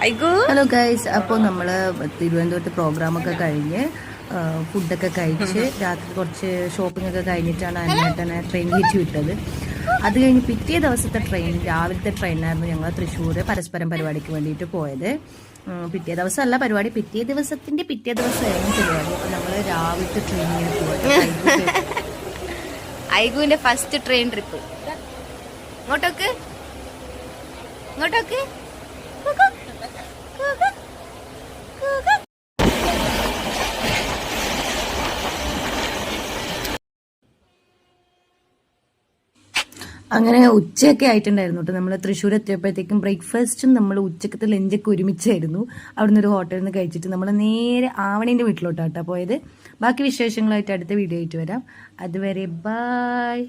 Hello guys, അപ്പോൾ നമ്മൾ തിരുവനന്തപുരത്ത് പ്രോഗ്രാമൊക്കെ കഴിഞ്ഞ് ഫുഡൊക്കെ കഴിച്ച് രാത്രി കുറച്ച് ഷോപ്പിംഗ് ഒക്കെ കഴിഞ്ഞിട്ടാണ് അന്നേട്ടനെ ട്രെയിൻ കയറ്റി വിട്ടത്. അത് കഴിഞ്ഞ് പിറ്റേ ദിവസത്തെ രാവിലത്തെ ട്രെയിനിലായിരുന്നു ഞങ്ങൾ തൃശ്ശൂർ പരസ്പരം പരിപാടിക്ക് വേണ്ടിയിട്ട് പോയത്. പിറ്റേ ദിവസമല്ല പരിപാടി, പിറ്റേ ദിവസമായിരുന്നു പരിപാടി. അപ്പോൾ നമ്മൾ രാവിലത്തെ ട്രെയിനിൽ പോയത്. ഐഗുവിന്റെ ഫസ്റ്റ് ട്രെയിൻ ട്രിപ്പ്. ഇങ്ങോട്ടൊക്കെ അങ്ങനെ ഉച്ചയൊക്കെ ആയിട്ടുണ്ടായിരുന്നു കേട്ടോ. നമ്മൾ തൃശ്ശൂർ എത്തിയപ്പോഴത്തേക്കും ബ്രേക്ക്ഫാസ്റ്റും നമ്മൾ ഉച്ചക്കത്തെ ലഞ്ചൊക്കെ ഒരുമിച്ചായിരുന്നു. അവിടുന്ന് ഒരു ഹോട്ടലിൽ നിന്ന് കഴിച്ചിട്ട് നമ്മൾ നേരെ ആവണീൻ്റെ വീട്ടിലോട്ടാട്ടോ പോയത്. ബാക്കി വിശേഷങ്ങളായിട്ട് അടുത്ത വീഡിയോ ആയിട്ട് വരാം. അതുവരെ ബൈ.